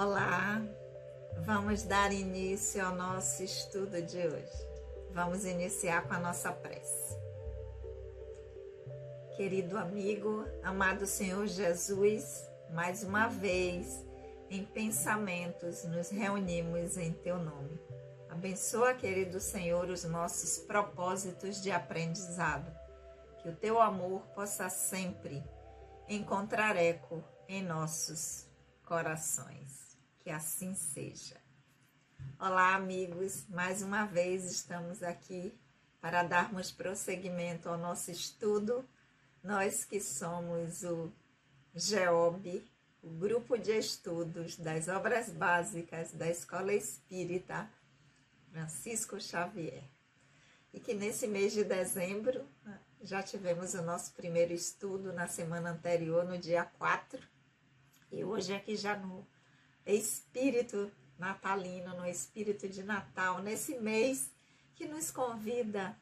Olá, vamos dar início ao nosso estudo de hoje. Vamos iniciar com a nossa prece. Querido amigo, amado Senhor Jesus, mais uma vez, em pensamentos, nos reunimos em Teu nome. Abençoa, querido Senhor, os nossos propósitos de aprendizado. Que o Teu amor possa sempre encontrar eco em nossos corações. Que assim seja. Olá, amigos. Mais uma vez estamos aqui para darmos prosseguimento ao nosso estudo. Nós que somos o GEOB, o Grupo de Estudos das Obras Básicas da Escola Espírita Francisco Xavier. E que nesse mês de dezembro já tivemos o nosso primeiro estudo na semana anterior, no dia 4. E hoje aqui já no espírito natalino, no espírito de Natal, nesse mês que nos convida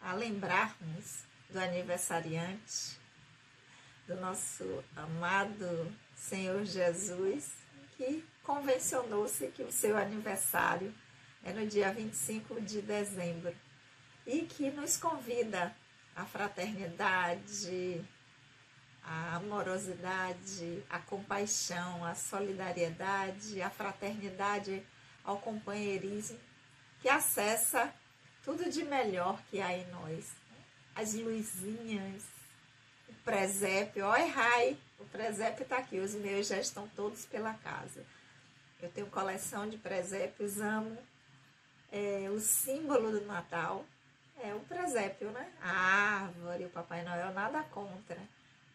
a lembrarmos do aniversariante, do nosso amado Senhor Jesus, que convencionou-se que o seu aniversário é no dia 25 de dezembro e que nos convida à fraternidade, a amorosidade, a compaixão, a solidariedade, a fraternidade, ao companheirismo, que acessa tudo de melhor que há em nós. As luzinhas, o presépio, oi, Rai, o presépio está aqui, os meus já estão todos pela casa. Eu tenho coleção de presépios, amo. O símbolo do Natal é o presépio, né? A árvore, o Papai Noel, nada contra.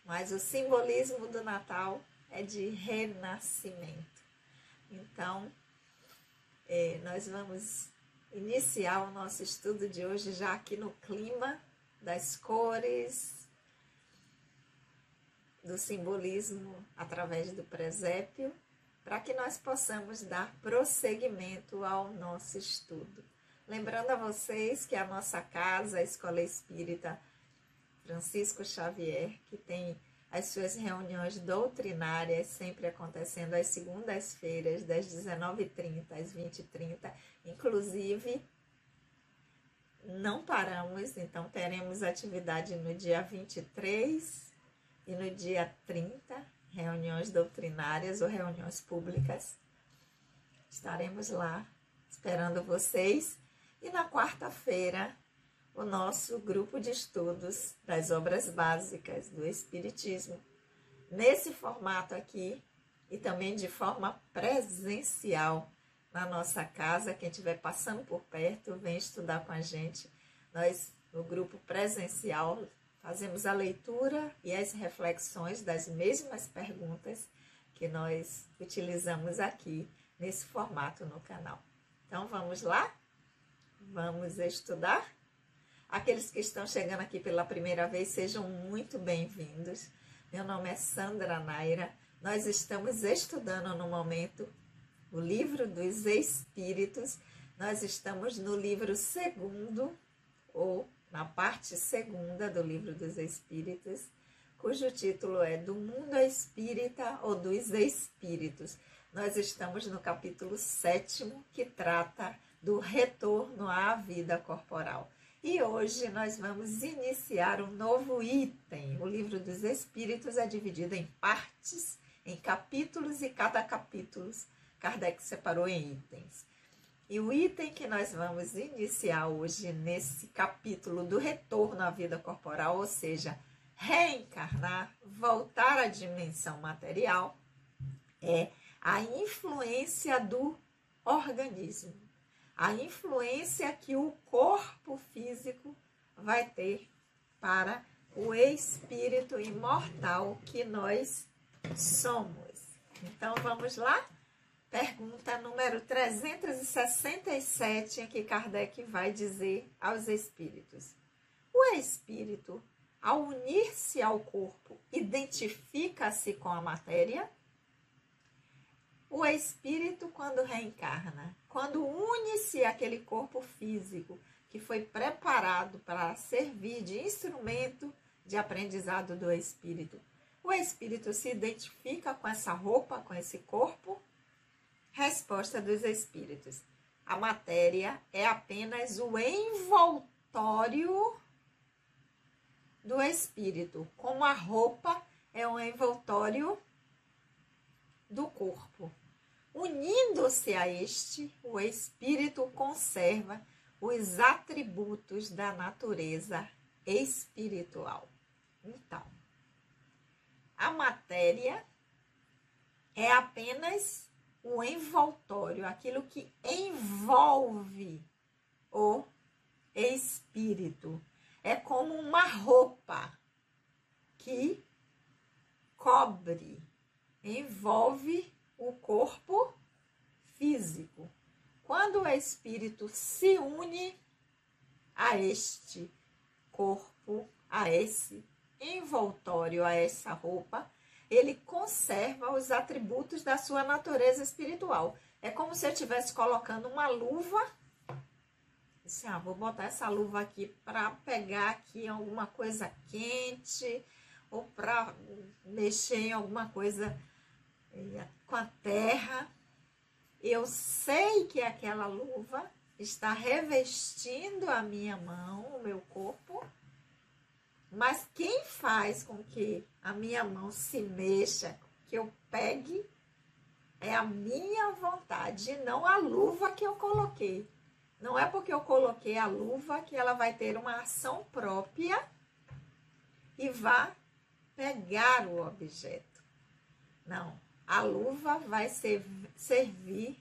Mas o simbolismo do Natal é de renascimento. Então, nós vamos iniciar o nosso estudo de hoje já aqui no clima das cores, do simbolismo através do presépio, para que nós possamos dar prosseguimento ao nosso estudo. Lembrando a vocês que a nossa casa, a Escola Espírita Francisco Xavier, que tem as suas reuniões doutrinárias sempre acontecendo às segundas-feiras, das 19h30 às 20h30. Inclusive, não paramos, então teremos atividade no dia 23 e no dia 30, reuniões doutrinárias ou reuniões públicas. Estaremos lá esperando vocês. E na quarta-feira, o nosso grupo de estudos das obras básicas do Espiritismo, nesse formato aqui e também de forma presencial na nossa casa. Quem estiver passando por perto, vem estudar com a gente. Nós, no grupo presencial, fazemos a leitura e as reflexões das mesmas perguntas que nós utilizamos aqui nesse formato no canal. Então, vamos lá? Vamos estudar? Aqueles que estão chegando aqui pela primeira vez, sejam muito bem-vindos. Meu nome é Sandra Naira. Nós estamos estudando no momento o Livro dos Espíritos. Nós estamos no livro 2º, ou na parte 2ª do Livro dos Espíritos, cujo título é Do Mundo Espírita ou dos Espíritos. Nós estamos no capítulo 7º, que trata do retorno à vida corporal. E hoje nós vamos iniciar um novo item. O Livro dos Espíritos é dividido em partes, em capítulos, e cada capítulo Kardec separou em itens. E o item que nós vamos iniciar hoje nesse capítulo do retorno à vida corporal, ou seja, reencarnar, voltar à dimensão material, é a influência do organismo. A influência que o corpo físico vai ter para o espírito imortal que nós somos. Então, vamos lá? Pergunta número 367, em que Kardec vai dizer aos espíritos: o espírito, ao unir-se ao corpo, identifica-se com a matéria? O espírito, quando reencarna, quando une-se àquele corpo físico que foi preparado para servir de instrumento de aprendizado do espírito, o espírito se identifica com essa roupa, com esse corpo? Resposta dos espíritos. A matéria é apenas o envoltório do espírito, como a roupa é um envoltório do corpo. Unindo-se a este, o espírito conserva os atributos da natureza espiritual. Então, a matéria é apenas o envoltório, aquilo que envolve o espírito. É como uma roupa que cobre, envolve o corpo físico. Quando o espírito se une a este corpo, a esse envoltório, a essa roupa, ele conserva os atributos da sua natureza espiritual. É como se eu estivesse colocando uma luva. Assim, vou botar essa luva aqui para pegar aqui alguma coisa quente ou para mexer em alguma coisa com a terra. Eu sei que aquela luva está revestindo a minha mão, o meu corpo, mas quem faz com que a minha mão se mexa, que eu pegue, é a minha vontade, não a luva que eu coloquei. Não é porque eu coloquei a luva que ela vai ter uma ação própria e vá pegar o objeto. Não, a luva vai servir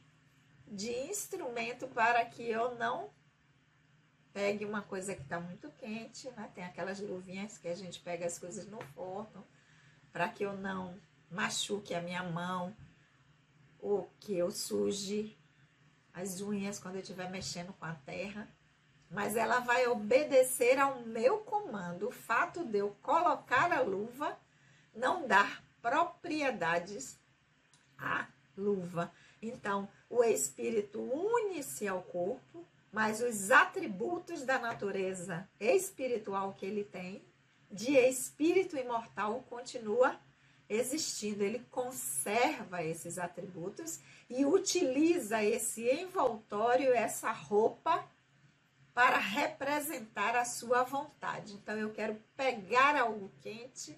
de instrumento para que eu não pegue uma coisa que está muito quente, né? Tem aquelas luvinhas que a gente pega as coisas no forno, para que eu não machuque a minha mão, ou que eu suje as unhas quando eu estiver mexendo com a terra. Mas ela vai obedecer ao meu comando. O fato de eu colocar a luva não dar propriedades à luva. Então, o espírito une-se ao corpo, mas os atributos da natureza espiritual que ele tem, de espírito imortal, continua existindo. Ele conserva esses atributos e utiliza esse envoltório, essa roupa, para representar a sua vontade. Então, eu quero pegar algo quente,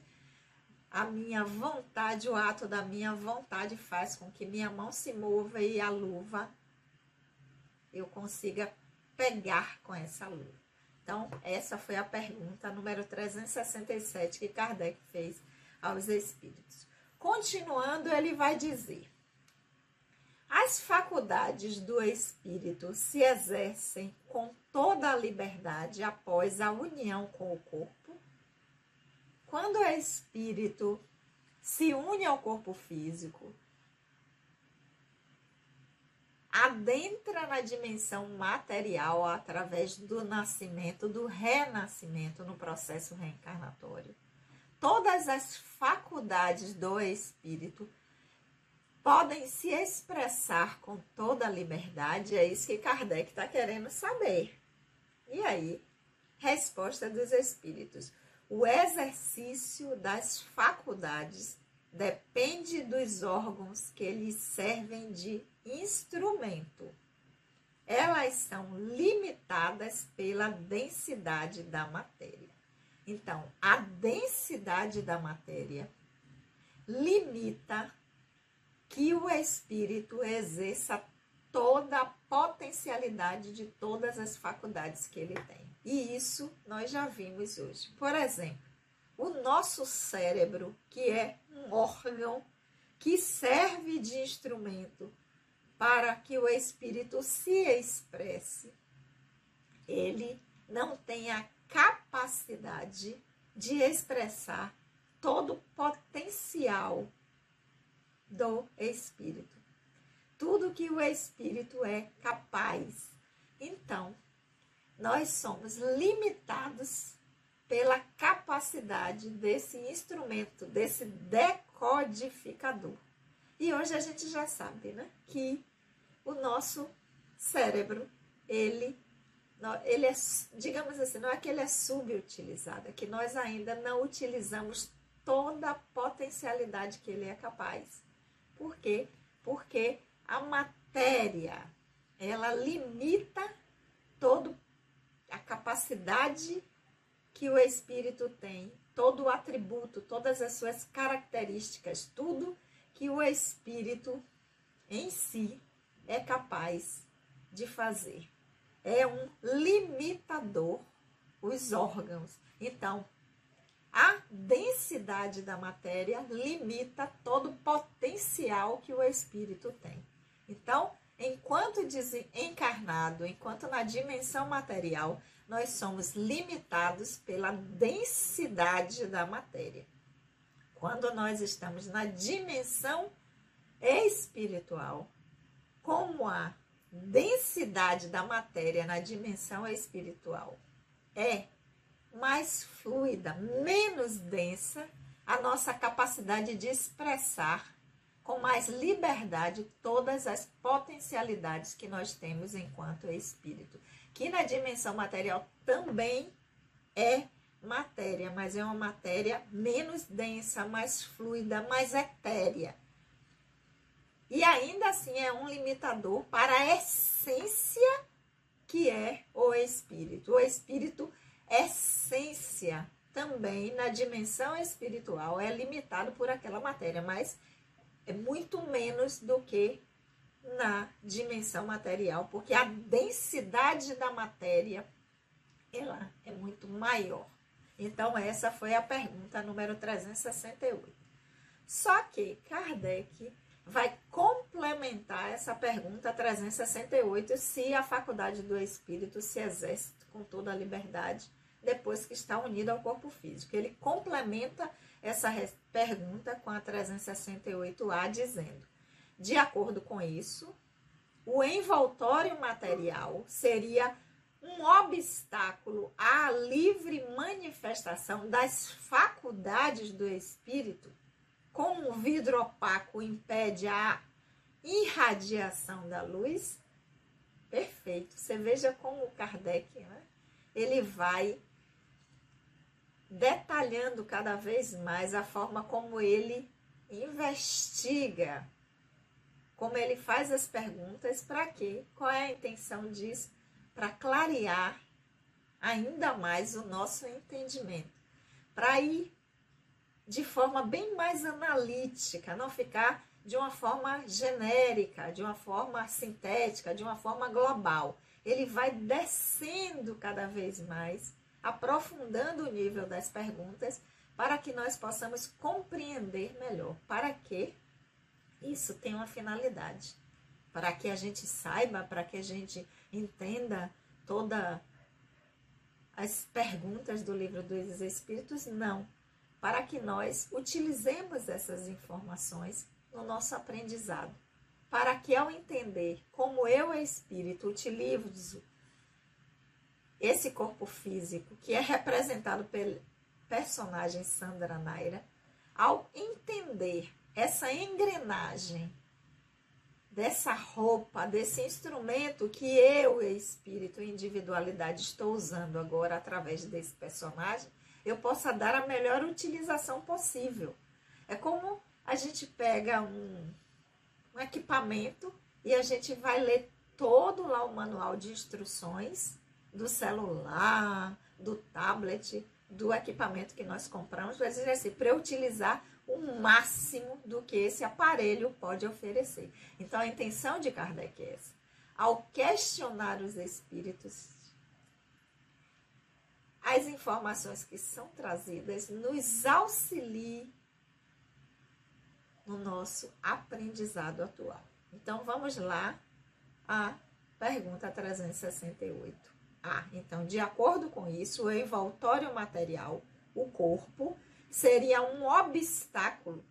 a minha vontade, o ato da minha vontade faz com que minha mão se mova e a luva eu consiga pegar com essa luva. Então, essa foi a pergunta número 367 que Kardec fez aos espíritos. Continuando, ele vai dizer: as faculdades do espírito se exercem com toda a liberdade após a união com o corpo. Quando o espírito se une ao corpo físico, adentra na dimensão material através do nascimento, do renascimento no processo reencarnatório. Todas as faculdades do espírito podem se expressar com toda a liberdade. É isso que Kardec está querendo saber. E aí, resposta dos espíritos: o exercício das faculdades depende dos órgãos que lhes servem de instrumento. Elas são limitadas pela densidade da matéria. Então, a densidade da matéria limita que o espírito exerça toda a potencialidade de todas as faculdades que ele tem. E isso nós já vimos hoje. Por exemplo, o nosso cérebro, que é um órgão que serve de instrumento para que o espírito se expresse, ele não tem a capacidade de expressar todo o potencial do espírito. Tudo que o espírito é capaz. Então, nós somos limitados pela capacidade desse instrumento, desse decodificador. E hoje a gente já sabe, né, que o nosso cérebro, ele é, digamos assim, não é que ele é subutilizado, é que nós ainda não utilizamos toda a potencialidade que ele é capaz. Por quê? Porque A matéria, ela limita toda a capacidade que o espírito tem, todo o atributo, todas as suas características, tudo que o espírito em si é capaz de fazer. É um limitador, os órgãos. Então, a densidade da matéria limita todo o potencial que o espírito tem. Então, enquanto desencarnado, enquanto na dimensão material, nós somos limitados pela densidade da matéria. Quando nós estamos na dimensão espiritual, como a densidade da matéria na dimensão espiritual é mais fluida, menos densa, a nossa capacidade de expressar com mais liberdade todas as potencialidades que nós temos enquanto espírito. Que na dimensão material também é matéria, mas é uma matéria menos densa, mais fluida, mais etérea. E ainda assim é um limitador para a essência que é o espírito. O espírito, essência, também na dimensão espiritual é limitado por aquela matéria, mas é muito menos do que na dimensão material, porque a densidade da matéria ela é muito maior. Então, essa foi a pergunta número 368. Só que Kardec vai complementar essa pergunta 368 se a faculdade do espírito se exerce com toda a liberdade depois que está unido ao corpo físico. Ele complementa essa pergunta com a 368A, dizendo: de acordo com isso, o envoltório material seria um obstáculo à livre manifestação das faculdades do espírito, como um vidro opaco impede a irradiação da luz? Perfeito. Você veja como o Kardec, né? Ele vai detalhando cada vez mais a forma como ele investiga, como ele faz as perguntas, para quê? Qual é a intenção disso? Para clarear ainda mais o nosso entendimento, para ir de forma bem mais analítica, não ficar de uma forma genérica, de uma forma sintética, de uma forma global. Ele vai descendo cada vez mais, aprofundando o nível das perguntas, para que nós possamos compreender melhor. Para que isso tem uma finalidade. Para que a gente saiba, para que a gente entenda todas as perguntas do Livro dos Espíritos, não. Para que nós utilizemos essas informações no nosso aprendizado. Para que, ao entender como eu, espírito, utilizo esse corpo físico, que é representado pelo personagem Sandra Naira, ao entender essa engrenagem dessa roupa, desse instrumento que eu, espírito, individualidade, estou usando agora através desse personagem, eu possa dar a melhor utilização possível. É como a gente pega um equipamento e a gente vai ler todo lá o manual de instruções do celular, do tablet, do equipamento que nós compramos, vai dizer assim, para eu utilizar o máximo do que esse aparelho pode oferecer. Então, a intenção de Kardec é essa. Ao questionar os espíritos, as informações que são trazidas nos auxiliem no nosso aprendizado atual. Então, vamos lá à pergunta 368. Então, de acordo com isso, o envoltório material, o corpo, seria um obstáculo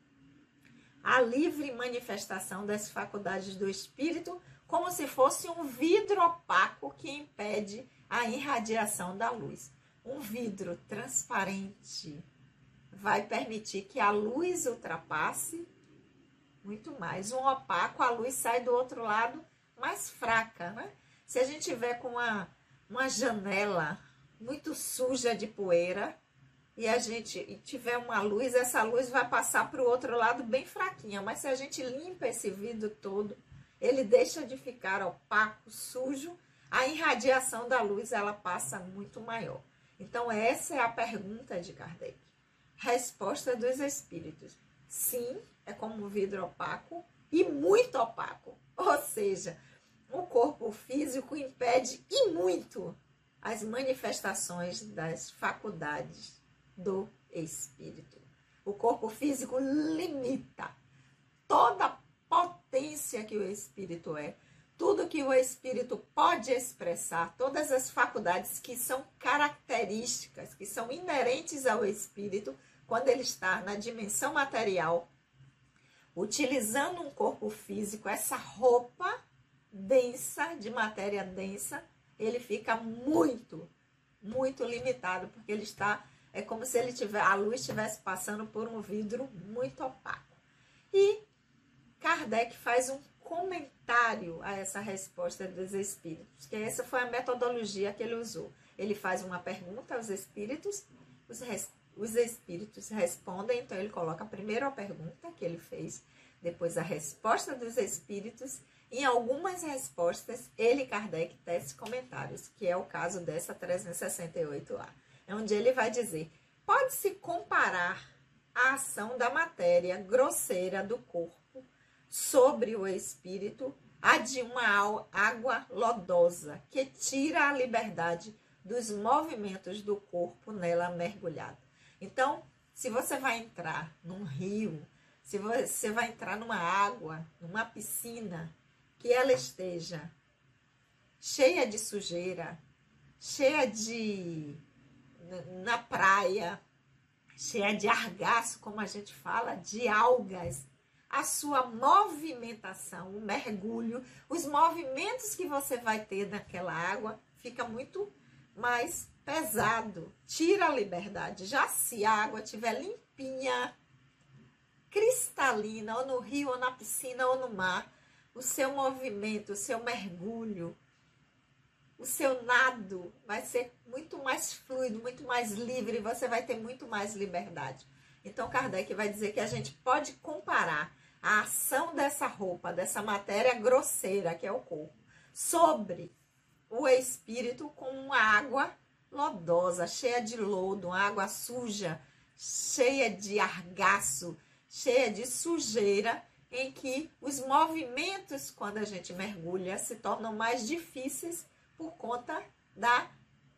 à livre manifestação das faculdades do espírito, como se fosse um vidro opaco que impede a irradiação da luz. Um vidro transparente vai permitir que a luz ultrapasse muito mais. Um opaco, a luz sai do outro lado mais fraca, né? Se a gente tiver com uma janela muito suja de poeira e a gente tiver uma luz, essa luz vai passar para o outro lado bem fraquinha. Mas se a gente limpa esse vidro todo ele deixa de ficar opaco, sujo, a irradiação da luz ela passa muito maior. Então essa é a pergunta de Kardec. Resposta dos espíritos. Sim, é como um vidro opaco e muito opaco. Ou seja, o corpo físico impede e muito as manifestações das faculdades do espírito. O corpo físico limita toda a potência que o espírito é, tudo que o espírito pode expressar, todas as faculdades que são características, que são inerentes ao espírito, quando ele está na dimensão material, utilizando um corpo físico, essa roupa densa, de matéria densa, ele fica muito, muito limitado, porque ele está, é como se a luz estivesse passando por um vidro muito opaco. E Kardec faz um comentário a essa resposta dos espíritos, que essa foi a metodologia que ele usou. Ele faz uma pergunta aos espíritos, os espíritos respondem, então ele coloca primeiro a pergunta que ele fez, depois a resposta dos espíritos. Em algumas respostas, Kardec, tece comentários, que é o caso dessa 368A, onde ele vai dizer: pode-se comparar a ação da matéria grosseira do corpo sobre o espírito a de uma água lodosa, que tira a liberdade dos movimentos do corpo nela mergulhado. Então, se você vai entrar num rio, se você vai entrar numa água, numa piscina, que ela esteja cheia de sujeira, cheia de... na praia, cheia de argaço, como a gente fala, de algas, a sua movimentação, o mergulho, os movimentos que você vai ter naquela água, fica muito mais pesado, tira a liberdade. Já se a água estiver limpinha, cristalina, ou no rio, ou na piscina, ou no mar, o seu movimento, o seu mergulho, o seu nado vai ser muito mais fluido, muito mais livre, você vai ter muito mais liberdade. Então, Kardec vai dizer que a gente pode comparar a ação dessa roupa, dessa matéria grosseira, que é o corpo, sobre o espírito com uma água lodosa, cheia de lodo, uma água suja, cheia de argaço, cheia de sujeira, em que os movimentos, quando a gente mergulha, se tornam mais difíceis por conta da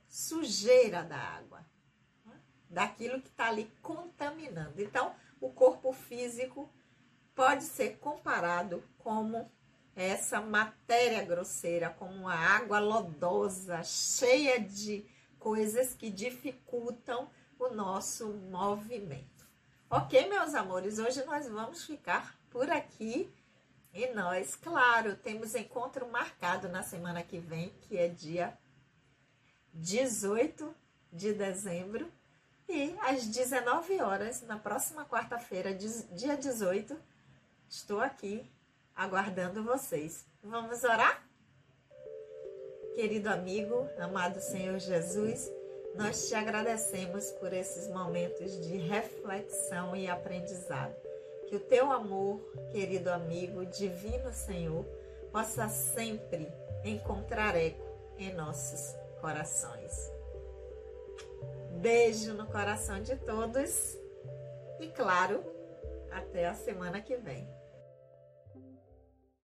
sujeira da água, daquilo que está ali contaminando. Então, o corpo físico pode ser comparado como essa matéria grosseira, como uma água lodosa, cheia de coisas que dificultam o nosso movimento. Ok, meus amores, hoje nós vamos ficar por aqui. E nós, claro, temos encontro marcado na semana que vem, que é dia 18 de dezembro. E às 19 horas, na próxima quarta-feira, dia 18, estou aqui aguardando vocês. Vamos orar? Querido amigo, amado Senhor Jesus, nós te agradecemos por esses momentos de reflexão e aprendizado. Que o teu amor, querido amigo, divino Senhor, possa sempre encontrar eco em nossos corações. Beijo no coração de todos e, claro, até a semana que vem.